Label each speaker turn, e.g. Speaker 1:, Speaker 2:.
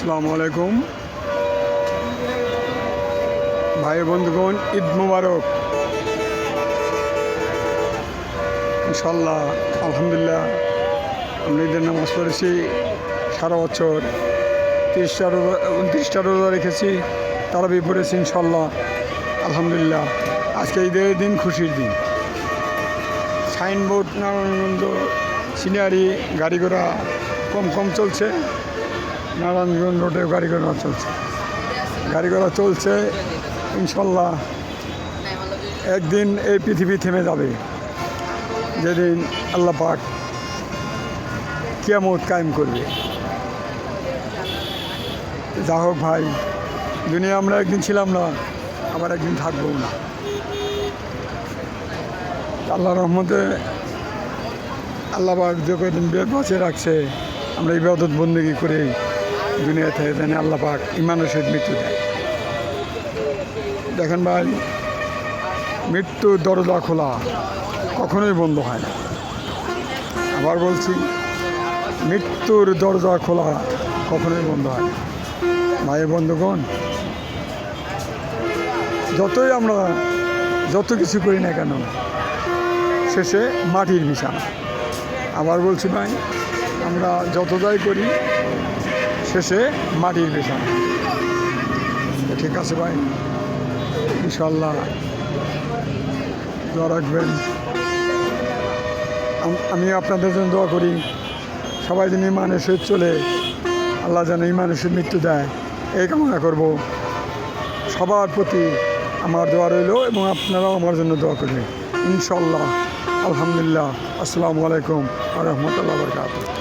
Speaker 1: আসসালামু আলাইকুম ভাই বন্ধুগণ, ঈদ মুবারক। ইনশাল্লাহ আলহামদুলিল্লাহ আমরা ঈদের নামাজ পড়েছি সারা বছর। 29টা রোজা রেখেছি, তারাবি পড়েছি ইনশাল্লাহ আলহামদুলিল্লাহ। আজকে ঈদের দিন, খুশির দিন। সাইনবোর্ড নারায়ণগঞ্জ সিনারি গাড়ি ঘোড়া কম চলছে। নারায়ণগঞ্জ রোডেও গাড়ি ঘোড়া চলছে ইনশাল্লাহ। একদিন এই পৃথিবী থেমে যাবে, যেদিন আল্লাহ পাক কিয়ামত কায়েম করবে। যা হোক ভাই, দুনিয়া আমরা একদিন ছিলাম না, আবার একদিন থাকবো না। আল্লাহর রহমতে আল্লাহ পাক যে কদিন বাঁচিয়ে রাখছে, আমরা ইবাদত বন্দেগী করে দুনিয়া থেকে জানি আল্লাহ পাক ইমানের সহিত মৃত্যু দেয়। দেখেন ভাই, মৃত্যুর দরজা খোলা কখনোই বন্ধ হয় না। আবার বলছি, মৃত্যুর দরজা খোলা কখনোই বন্ধ হয় না। ভাই বন্ধুগণ, যতই আমরা যত কিছু করি না কেন, শেষে মাটির বিছানা। আবার বলছি ভাই, আমরা যত যাই করি শেষে মাটির বিছানা। ঠিক আছে ভাই, ইনশাল্লাহ দোয়া রাখবেন। আমি আপনাদের জন্য দোয়া করি, সবাই যেন ইমানের সহিত চলে, আল্লাহ যেন ইমানের সহিত মৃত্যু দেয়, এই কামনা করব। সবার প্রতি আমার দোয়া রইল এবং আপনারাও আমার জন্য দোয়া করবেন ইনশাল্লাহ। আলহামদুলিল্লাহ। আসসালামু আলাইকুম ওয়া রাহমাতুল্লাহি ওয়া বারাকাতুহু।